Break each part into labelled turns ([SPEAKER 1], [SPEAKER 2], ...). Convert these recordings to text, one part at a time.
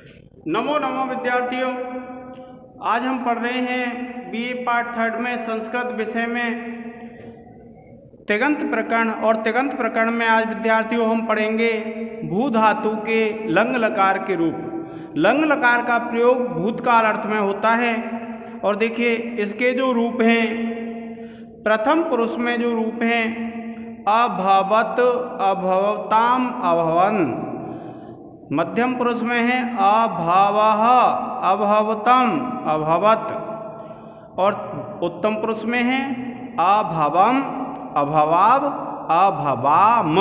[SPEAKER 1] नमो नमो विद्यार्थियों, आज हम पढ़ रहे हैं बीए पार्ट थर्ड में संस्कृत विषय में तिङन्त प्रकरण। और तिङन्त प्रकरण में आज विद्यार्थियों हम पढ़ेंगे भू धातु के लंग लकार के रूप। लंग लकार का प्रयोग भूतकाल अर्थ में होता है। और देखिए इसके जो रूप हैं, प्रथम पुरुष में जो रूप हैं अभवत, अभवताम, अभवन। मध्यम पुरुष में है अभवः, अभवतम, अभवत। और उत्तम पुरुष में है अभवम, अभवाव, अभवाम।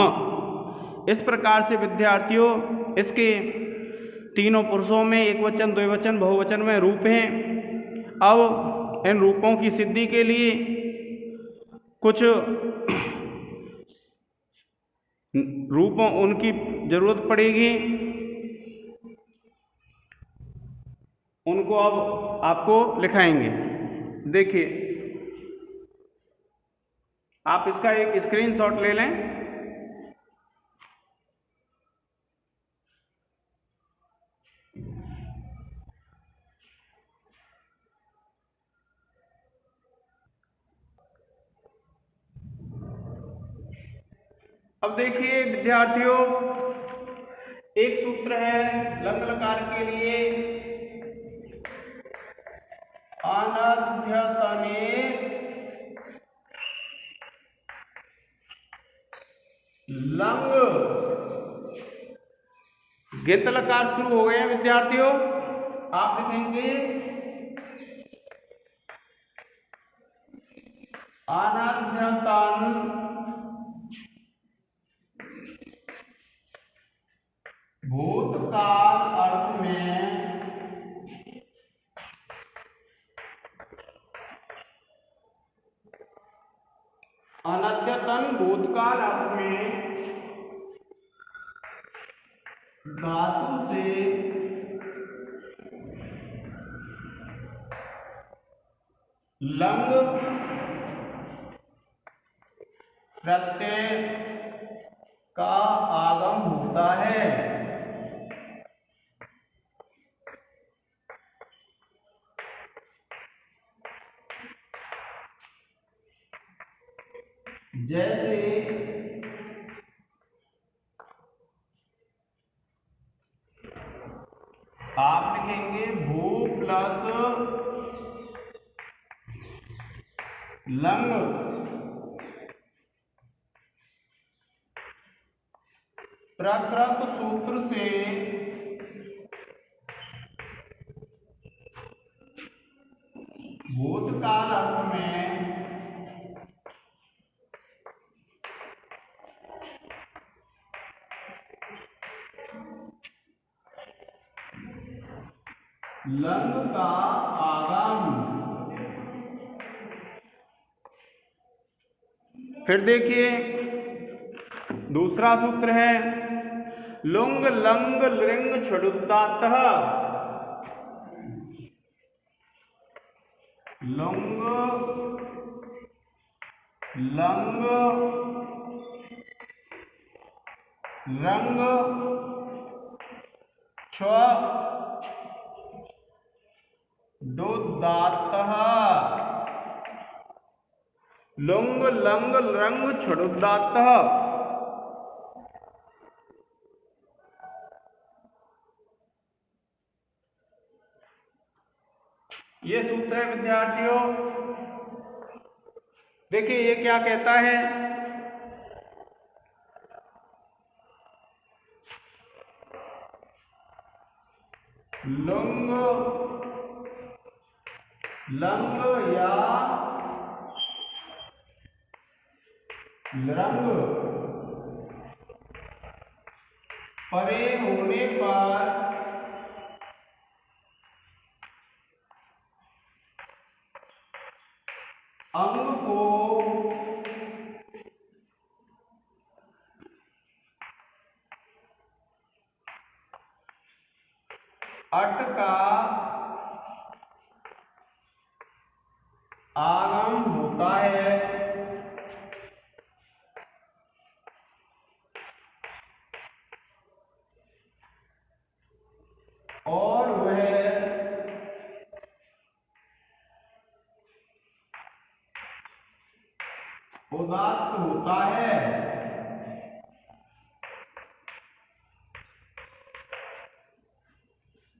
[SPEAKER 1] इस प्रकार से विद्यार्थियों इसके तीनों पुरुषों में एकवचन, द्विवचन, बहुवचन में रूप हैं। अब इन रूपों की सिद्धि के लिए कुछ रूपों उनकी जरूरत पड़ेगी, उनको अब आपको लिखाएंगे। देखिए आप इसका एक स्क्रीनशॉट ले लें। अब देखिए विद्यार्थियों, एक सूत्र है लंग लकार के लिए, अनध्यतने लंग। गित लकार शुरू हो गए हैं विद्यार्थियों। आप लिखेंगे अनध्यतन भूतकाल अर्थ में अनद्यतन भूतकाल अर्थ में धातु से लंग प्रत्यय का आगम होता है। जैसे आप लिखेंगे भू प्लस लंग, प्रकृत सूत्र से भूतकाल अर्थ में लंग का आगम। फिर देखिए दूसरा सूत्र है लुंग लंग लिंग छुड़ुदातः। लुंग लंग रंग छ दुदातः। लुंग लंग रंग छुड़ुदातः। ये सूत्र है विद्यार्थियों। देखिए ये क्या कहता है, लुंग लंग या रंग परे होने पर अंग को अट का आगम होता है।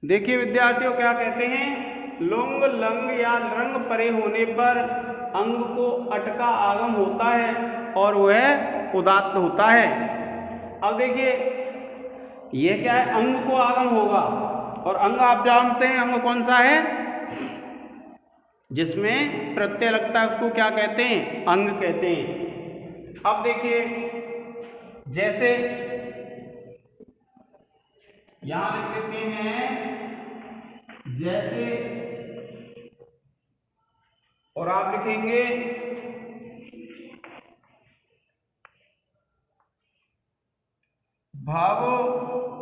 [SPEAKER 1] देखिए विद्यार्थियों क्या कहते हैं, लुंग लंग या लृंग परे होने पर अंग को अट का आगम होता है और वह उदात्त होता है। अब देखिए ये क्या है, अंग को आगम होगा, और अंग आप जानते हैं अंग कौन सा है, जिसमें प्रत्यय लगता है उसको क्या कहते हैं, अंग कहते हैं। अब देखिए जैसे यहां लिख देते हैं जैसे, और आप लिखेंगे भाव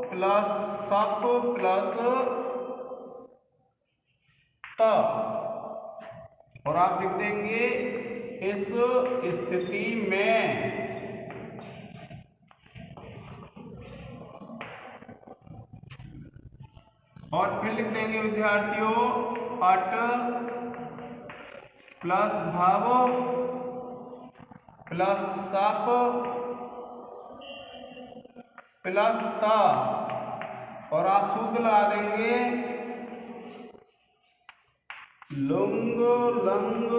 [SPEAKER 1] प्लस सप प्लस त, और आप लिख देंगे इस स्थिति में और फिर लिख देंगे विद्यार्थियों अट प्लस भाव प्लस सप प्लस ता, और आप सूत्र लगा देंगे लुंग लंग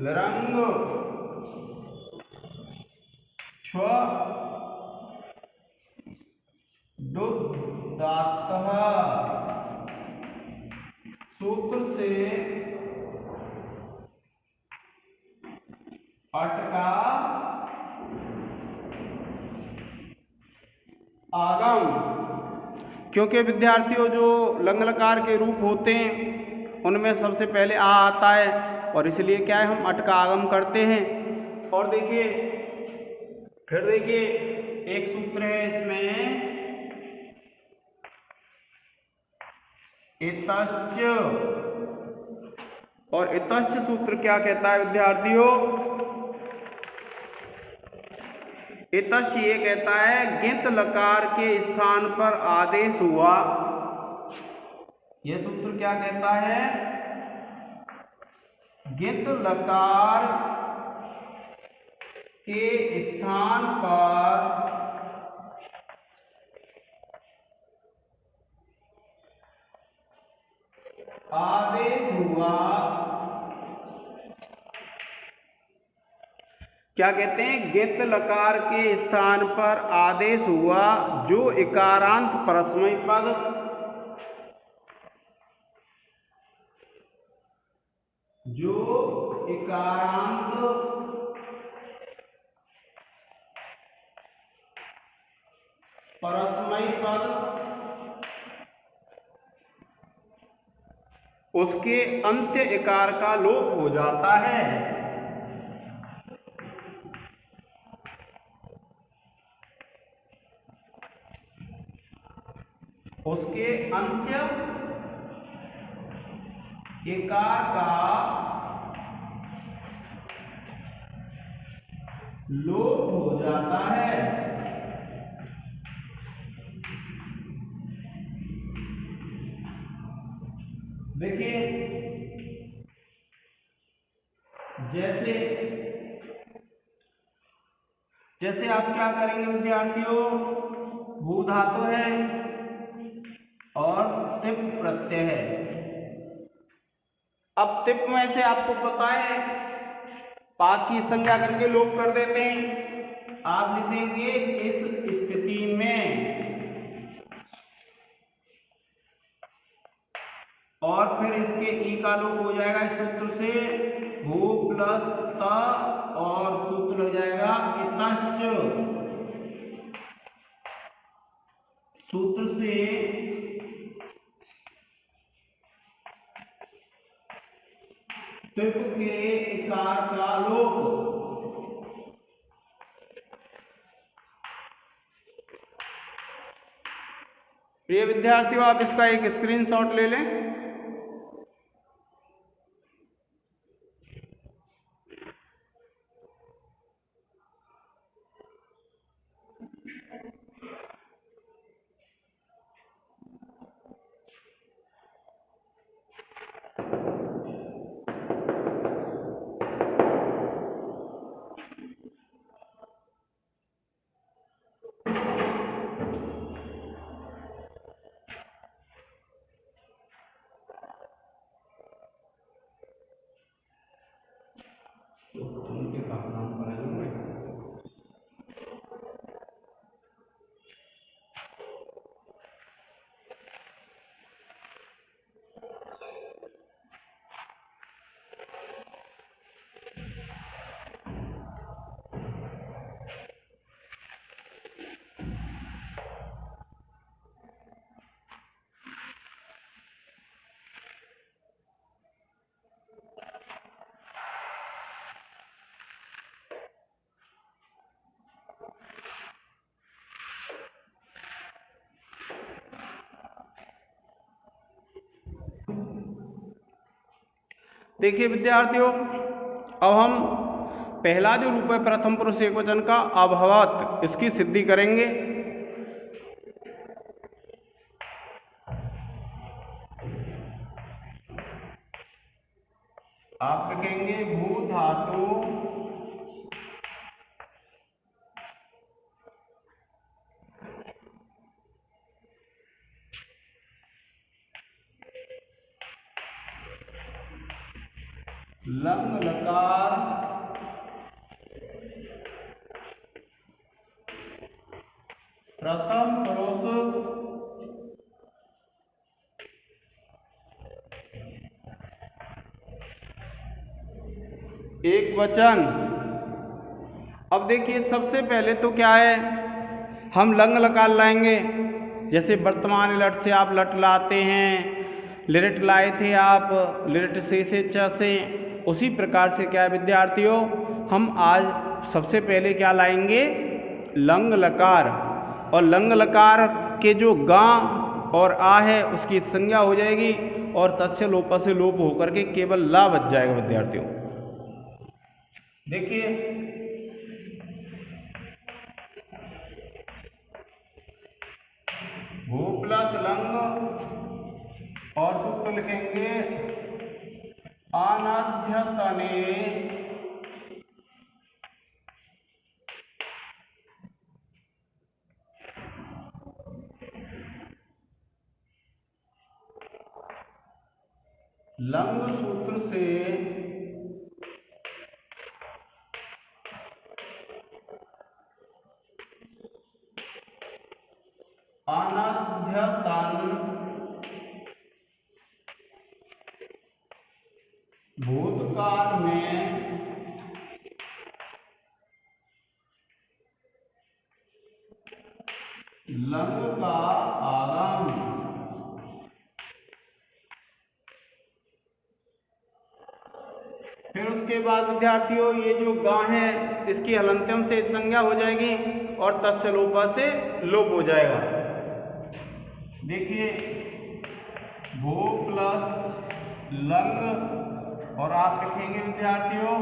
[SPEAKER 1] लरंग श्व दुदात्तः। सूत्र से अट का आगम, क्योंकि विद्यार्थियों जो लंग लकार के रूप होते हैं उनमें सबसे पहले आ आता है, और इसलिए क्या है हम अट का आगम करते हैं। और देखिए फिर देखिए एक सूत्र है इसमें इतश्च, और इतश्च सूत्र क्या कहता है विद्यार्थियों, इतश्च ये कहता है गिंत लकार के स्थान पर आदेश हुआ। यह सूत्र क्या कहता है, गिंत लकार के स्थान पर आदेश हुआ। क्या कहते हैं, गित लकार के स्थान पर आदेश हुआ जो इकारांत परस्मय पद परस्मय पद उसके अंत्य इकार का लोप हो जाता है। उसके अंत्य इकार का लोप हो जाता है। देखिए जैसे आप क्या करेंगे विद्यार्थियों, भू धातु है और तिप प्रत्यय है। अब तिप में से आपको पता है पा की संज्ञा करके लोप कर देते हैं। आप लिखेंगे इस स्थिति में, और फिर इसके ई का लोप हो जाएगा इस सूत्र से, भू प्लस त, और सूत्र हो जाएगा इतश्च। सूत्र से तिप के इकार का लोप। प्रिय विद्यार्थियों, आप इसका एक स्क्रीनशॉट ले लें। देखिए विद्यार्थियों, अब हम पहला जो रूप है प्रथम पुरुष एकवचन का अभवत, इसकी सिद्धि करेंगे। आप लिखेंगे भू धातु लंग लकार प्रथम पुरुष एक वचन। अब देखिए सबसे पहले तो क्या है, हम लंग लकार लाएंगे। जैसे वर्तमान लट से आप लट लाते हैं, लिरट लाए थे आप लिरट से च से, उसी प्रकार से क्या है विद्यार्थियों, हम आज सबसे पहले क्या लाएंगे, लंग लकार। और लंग लकार के जो गा और आ है उसकी संज्ञा हो जाएगी और तस्य लोप से लोप होकर के केवल ला बच जाएगा विद्यार्थियों। देखिए भू प्लस लंग और सूत्र लिखेंगे अनध्यतने लंग सूत्र से अनध्यतन भूतकाल में लंग का आगम। फिर उसके बाद विद्यार्थियों ये जो गा है इसकी हलंत्यम से संज्ञा हो जाएगी और तस्य लोपा से लोप हो जाएगा। देखिए भू प्लस लंग और आप लिखेंगे विद्यार्थियों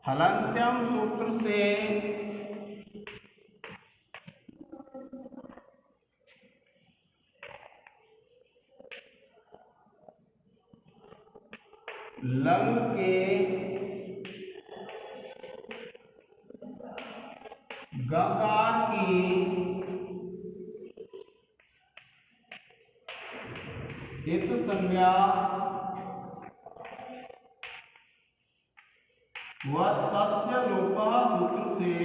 [SPEAKER 1] हलंत्यम सूत्र से लंग के गकार की इत संज्ञा व तस्य लोपः सूत्र से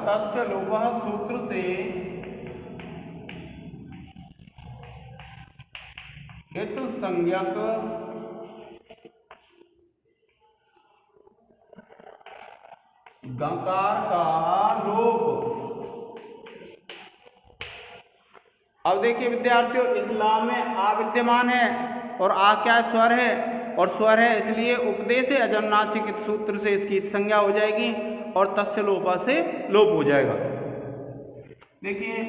[SPEAKER 1] तस्य लोपः सूत्र से इत संज्ञक गकार का लोप। अब देखिए विद्यार्थियों इस ला में आ विद्यमान है और आ क्या स्वर है, और स्वर है इसलिए उपदेश अजन्नासिक सूत्र से इसकी संज्ञा हो जाएगी और तस्य लोपा से लोप हो जाएगा। देखिए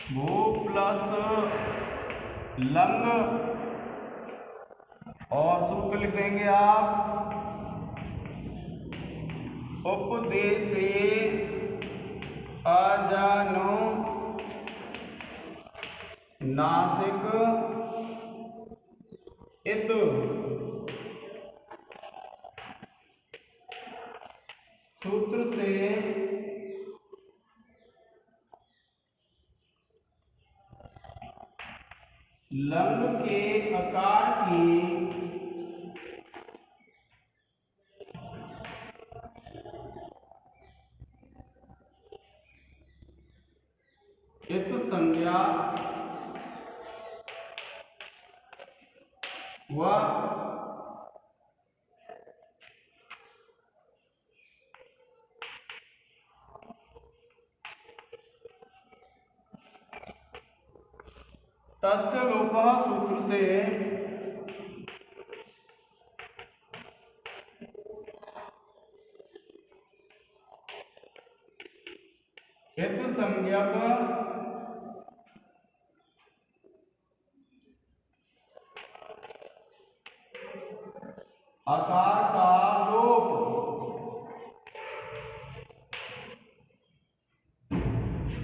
[SPEAKER 1] भू प्लस लंग और सूत्र लिख देंगे आप उपदेशे अजानु नासिक इत सूत्र से लंग के आकार की इत संज्ञा व तस्य लोपः सूत्र से इत संज्ञक आकार का लोप।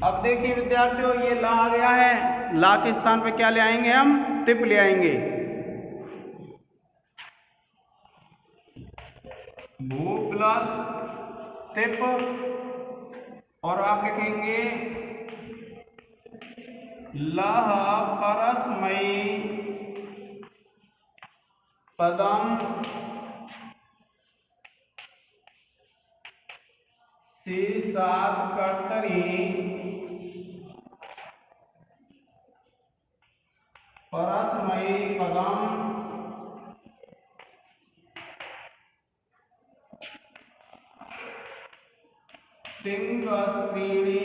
[SPEAKER 1] अब देखिए विद्यार्थियों, ये ला आ गया है, ला के स्थान पे क्या ले आएंगे हम? तिप ले आएंगे। भू प्लस तिप, और आप लिखेंगे लह परस्मयी पदम शीर्षात् कर्तरि परस्मयी पदम तिङ्गस्त्रीणि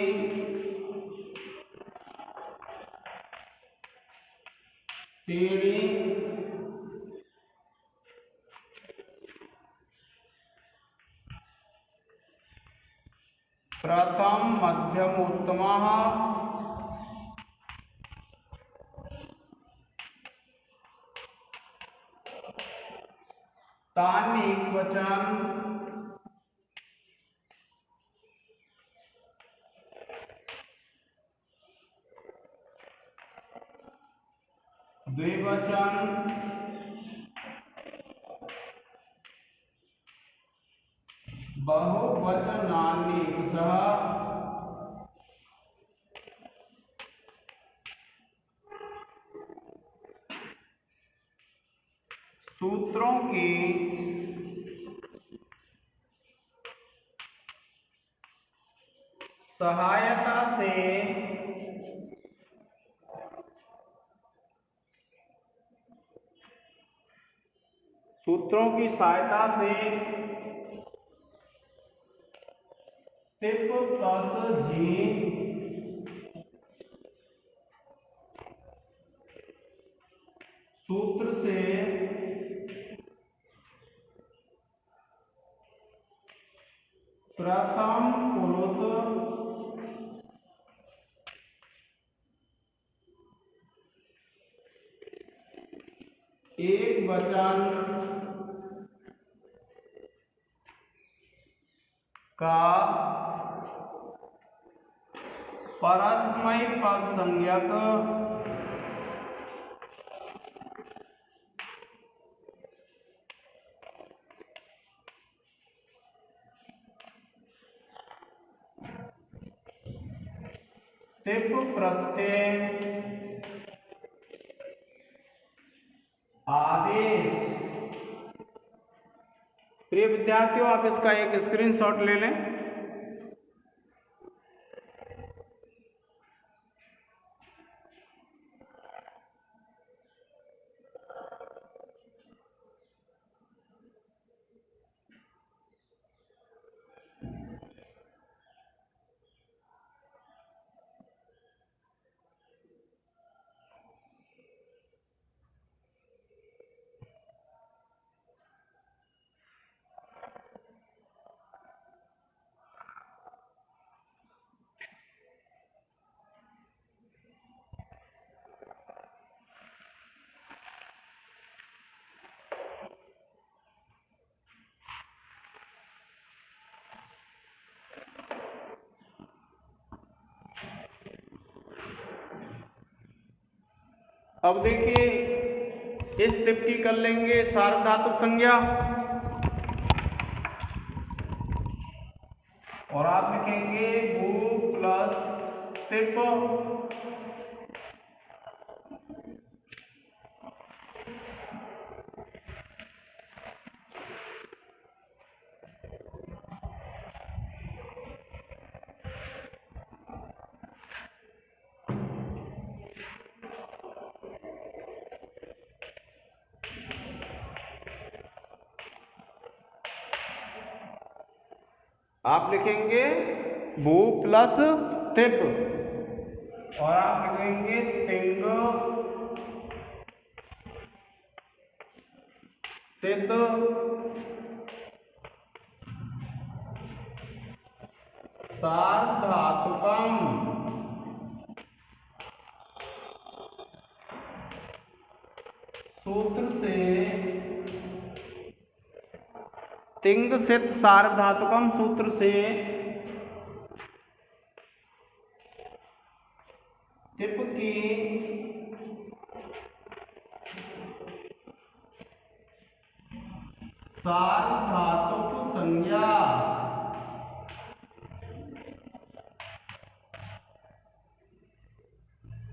[SPEAKER 1] प्रथम मध्यमोत्तमः तानि एकवचन द्विवचन बहुवचनानि सह सूत्रों की सहायता से तिप प्लस जी सूत्र से प्रथम पुरुष एक वचन का परस्मय पद संज्ञक तिप प्रत्यय आदेश। प्रिय विद्यार्थियों, आप इसका एक स्क्रीनशॉट ले लें। अब देखिए, इस तिप की कर लेंगे सार्वधातुक संज्ञा, और आप लिखेंगे भू प्लस तिप आप लिखेंगे भू प्लस तिप, और आप लिखेंगे तिंग तित सार्वधातुकम सूत्र से तिंग सित सार्वधातुकम सूत्र से टिप की सार्वधातुक संज्ञा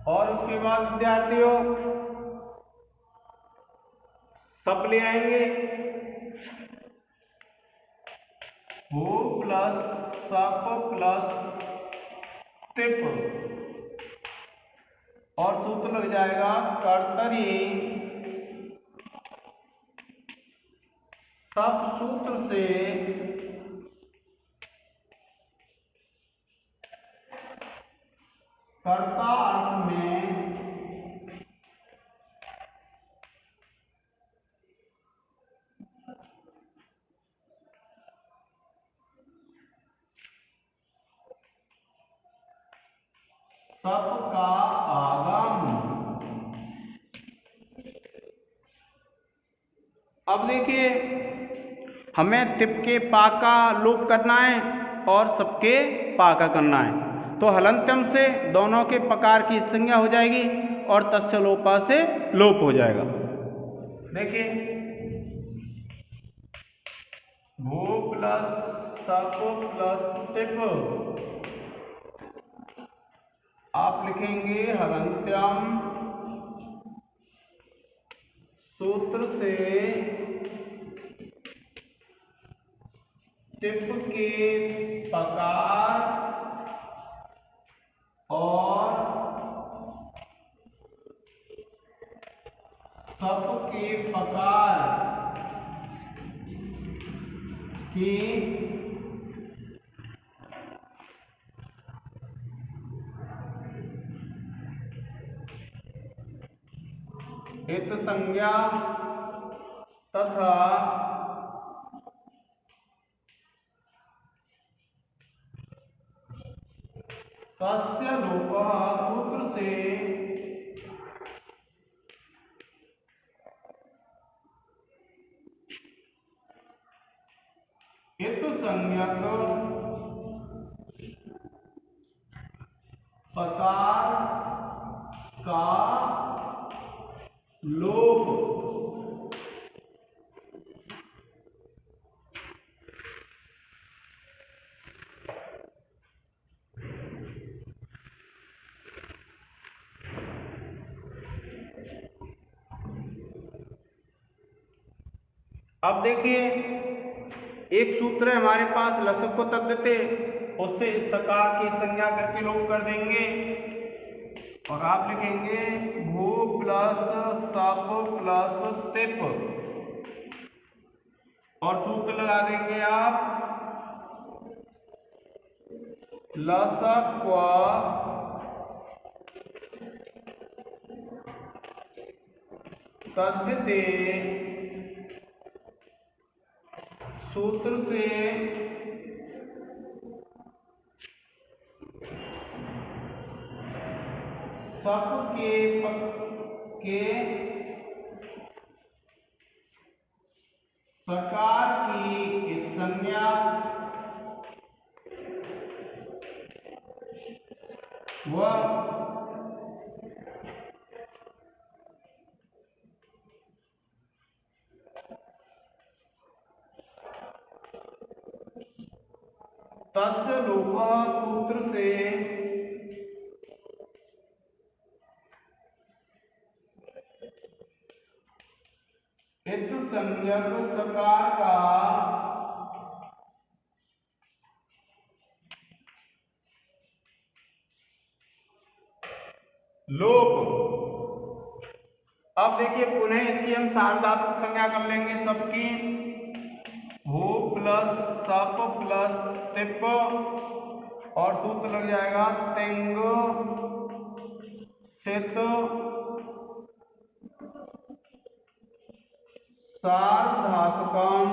[SPEAKER 1] और उसके बाद विद्यार्थियों सब ले आएंगे हो प्लस सप प्लस टिप और सूत्र लग जाएगा कर्तरी सब सूत्र से कर्ता अर्थ में सप का आगम। अब देखिए हमें तिप के पा का लोप करना है और सबके पा का करना है, तो हलंत्यम से दोनों के पकार की संज्ञा हो जाएगी और तस्य लोपा से लोप हो जाएगा। देखिए भू प्लस सप प्लस टिप आप लिखेंगे हलंत्यम सूत्र से टिप के पकार और सप के पकार की हित संज्ञा तथा तस्य लोपः सूत्र से हित संज्ञक पकार का लोप अब देखिए एक सूत्र है हमारे पास लसक को तब देते उससे इस प्रकार की संज्ञा करके लोप कर देंगे और आप लिखेंगे भू प्लस सप प्लस टिप और सूत्र लगा देंगे आप लसक तद्यते सूत्र से सप के सकार की एक संज्ञा व तस्य लोपः सूत्र से हित संज्ञक सकार का लोप। अब देखिए पुनः इसकी हम सार्वधातुक संज्ञा कर लेंगे सबकी भू प्लस सप प्लस टिप और सूत्र लग जाएगा तिंग सित सार्वधातुकम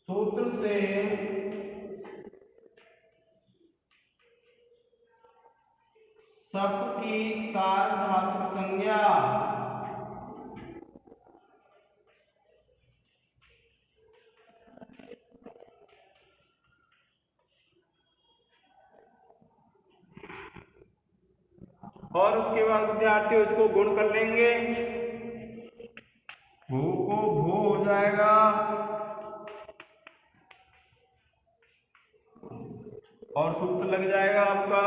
[SPEAKER 1] सूत्र से सप की सार्वधातुक संज्ञा और उसके बाद विद्यार्थी इसको गुण कर लेंगे। भू को भू हो जाएगा और सूत्र लग जाएगा आपका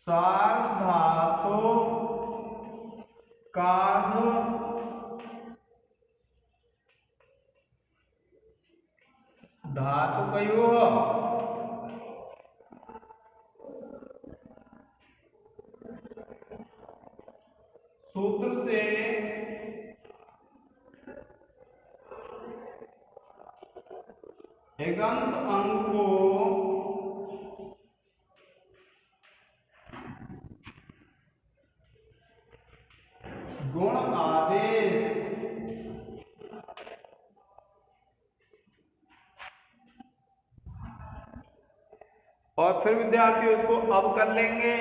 [SPEAKER 1] सार्वधातु कार्य धातुकयोः सूत्र से एगंत अंक को गुण आदेश और फिर विद्यार्थी उसको अब कर लेंगे।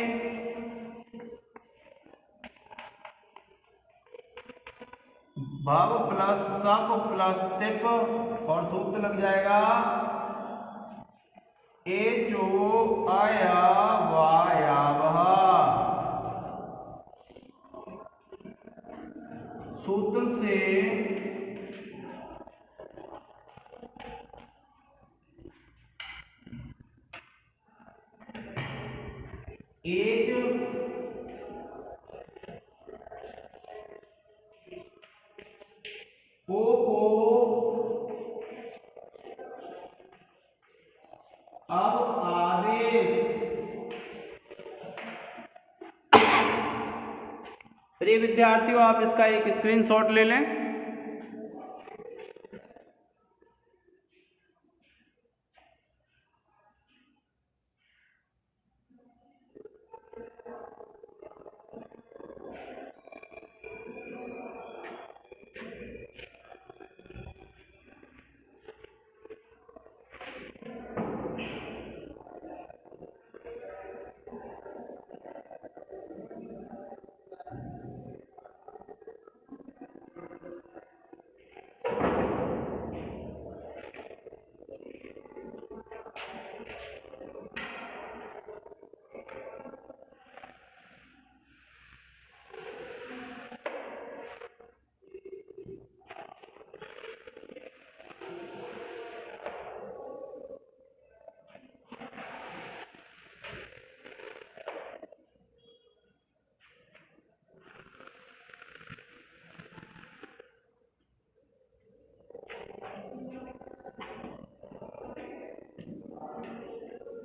[SPEAKER 1] भाव प्लस सप प्लस तिप और सूत्र लग जाएगा एचो आया वायावह। सूत्र से एच ओ को अब आदेश। प्रिय विद्यार्थियों, आप इसका एक स्क्रीनशॉट ले लें।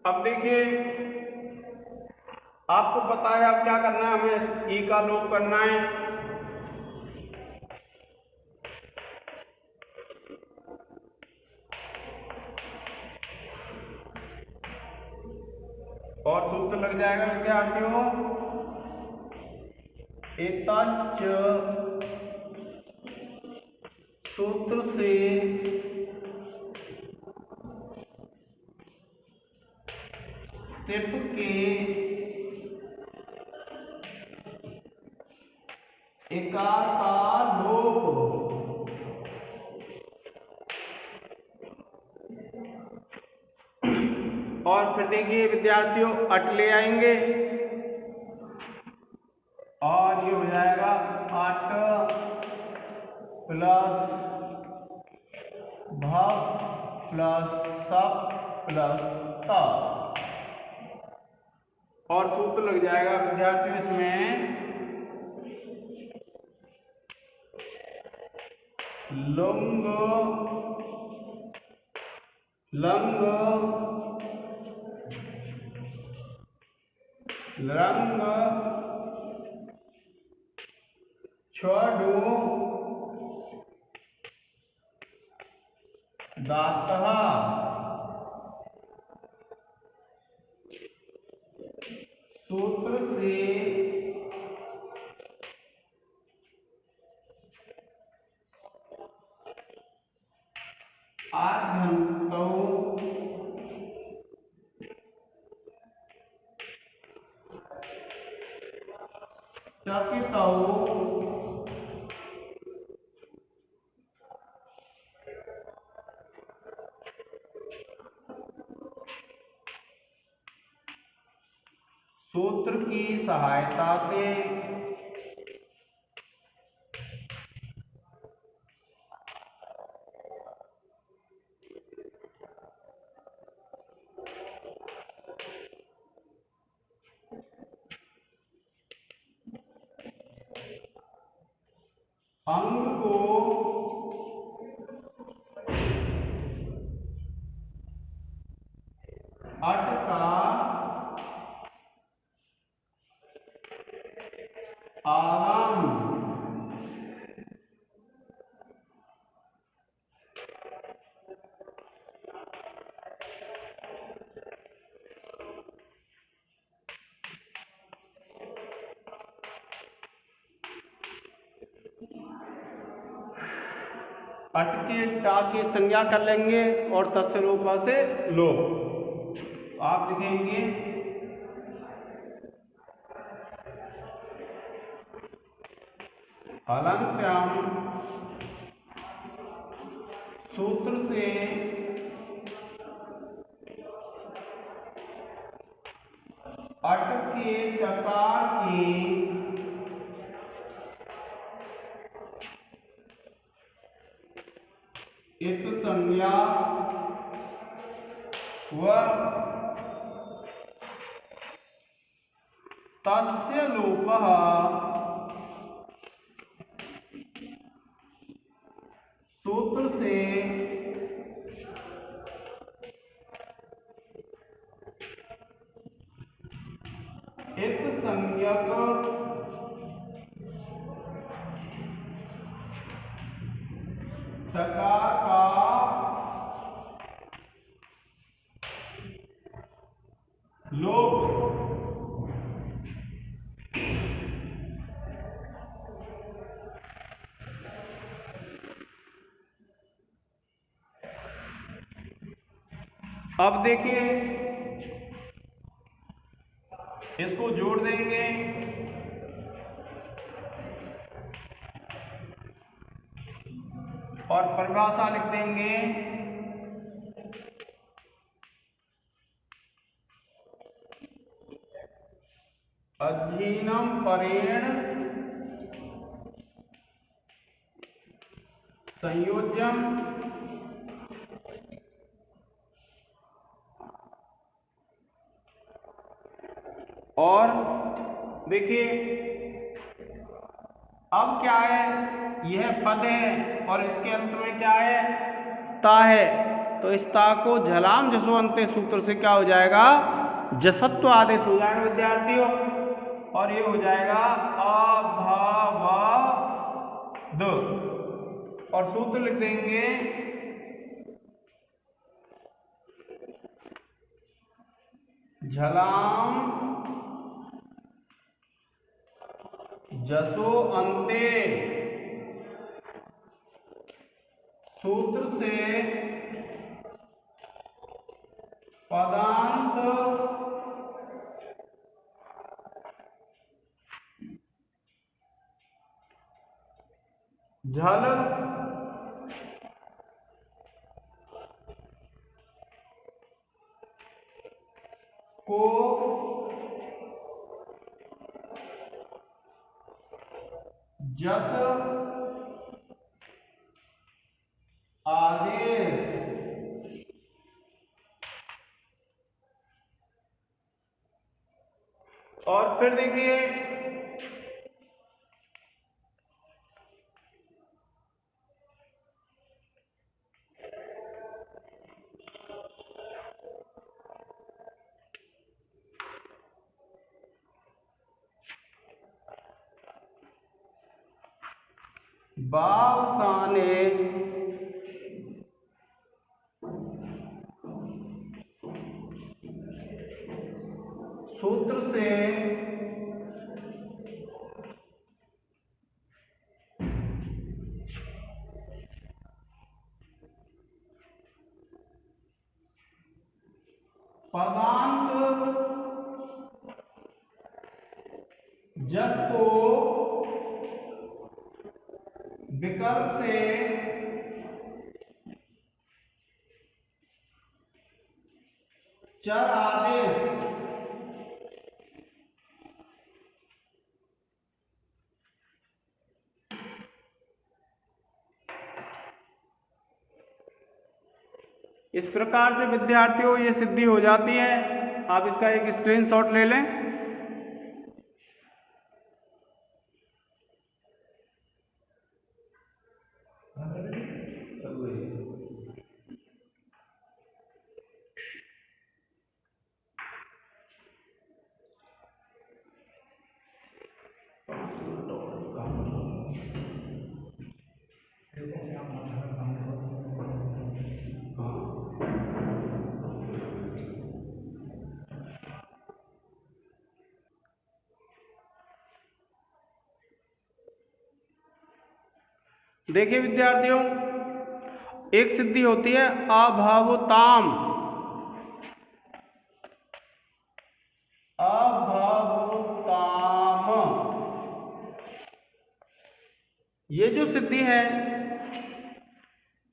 [SPEAKER 1] अब देखिए, आपको पता है अब क्या करना है, हमें ई का लोप करना है। और सूत्र लग जाएगा विद्यार्थियों एतच्च सूत्र से तिप के इकार का लोप। और फिर देखिए विद्यार्थियों अट ले आएंगे और ये हो जाएगा अट प्लस भव प्लस सप प्लस त और सूत्र लग जाएगा विद्यार्थियों इसमें लुंग लंग रंग छडु दातः। सूत्र आद्यन्तौ चकितौ सूत्र की सहायता से अंग को अटका आगम अटके टा की संज्ञा कर लेंगे और तस्य लोपा से लोप आप लिखेंगे हलन्त्याम सूत्र से अटके चकार की इत संज्ञा व तस्य लोपः सूत्र से इत संज्ञक चकार का लोप अब देखिए इसको जोड़ देंगे और परिभाषा लिख देंगे अधीनम परेण संयोज्यम और देखिए अब क्या है, यह पद है और इसके अंत में क्या है, ता है। तो इस ता को झलाम जसो अंत्य सूत्र से क्या हो जाएगा, जसत्व आदेश हो जाएगा विद्यार्थियों, और ये हो जाएगा अभावाद और सूत्र लिख देंगे झलाम जसो अंते सूत्र से पदांत झल को जस आदेश और फिर देखिए बावसाने सूत्र से पदांत जस को विकल्प से चर आदेश इस प्रकार से विद्यार्थियों ये सिद्धि हो जाती है। आप इसका एक स्क्रीनशॉट ले लें। देखिए विद्यार्थियों, एक सिद्धि होती है अभावताम। अभावताम ये जो सिद्धि है,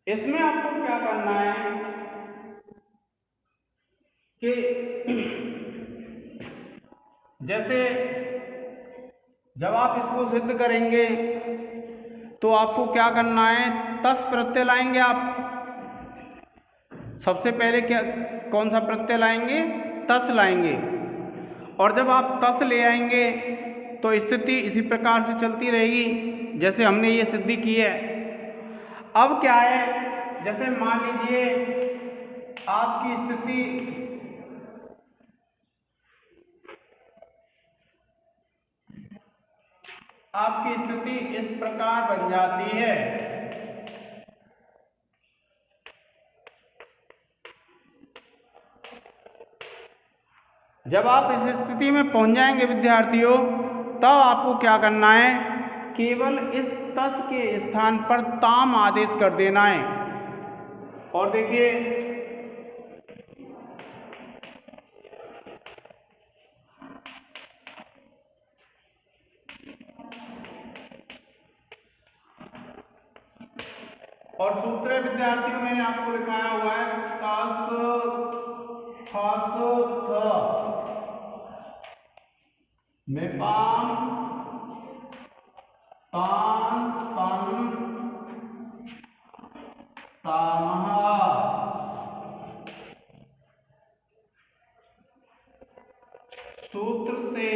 [SPEAKER 1] इसमें आपको क्या करना है कि जैसे जब आप इसको सिद्ध करेंगे तो आपको क्या करना है, तस् प्रत्यय लाएंगे। आप सबसे पहले क्या कौन सा प्रत्यय लाएंगे, तस् लाएंगे। और जब आप तस् ले आएंगे तो स्थिति इसी प्रकार से चलती रहेगी जैसे हमने ये सिद्धि की है। अब क्या है, जैसे मान लीजिए आपकी स्थिति इस प्रकार बन जाती है। जब आप इस स्थिति में पहुंच जाएंगे विद्यार्थियों, तब आपको क्या करना है, केवल इस तस् के स्थान पर ताम आदेश कर देना है। और देखिए और सूत्र विद्यार्थियों मैंने आपको लिखाया हुआ है, तस् खस थ मेपाम तान तन तामहा। सूत्र से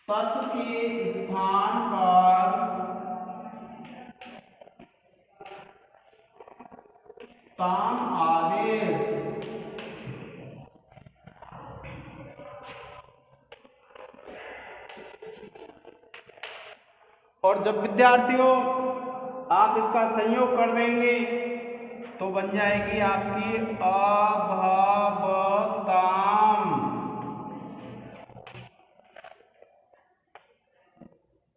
[SPEAKER 1] तस् के स्थान पर ताम आदेश और जब विद्यार्थियों आप इसका संयोग कर देंगे तो बन जाएगी आपकी अभावताम।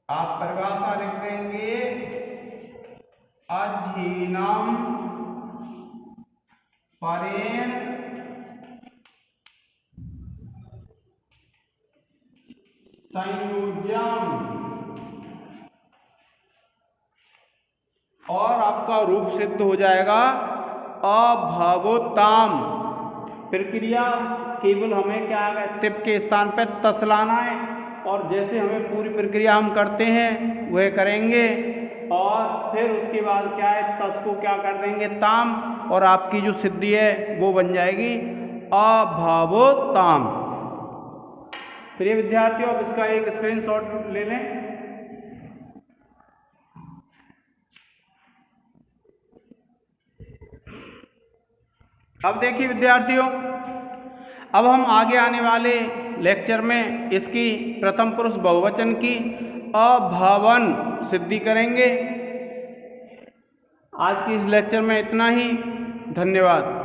[SPEAKER 1] आप परिभाषा लिख देंगे, अधीनम परेण संयोज्यम। और आपका रूप सिद्ध हो जाएगा अभावताम। प्रक्रिया केवल हमें क्या है, तिप के स्थान पर तस् लाना है और जैसे हमें पूरी प्रक्रिया हम करते हैं वह करेंगे। और फिर उसके बाद क्या है, तस् को क्या कर देंगे, ताम, और आपकी जो सिद्धि है वो बन जाएगी अभावताम। प्रिय विद्यार्थियों, अब इसका एक स्क्रीनशॉट ले लें। अब देखिए विद्यार्थियों, अब हम आगे आने वाले लेक्चर में इसकी प्रथम पुरुष बहुवचन की अभावन सिद्धि करेंगे। आज की इस लेक्चर में इतना ही। धन्यवाद।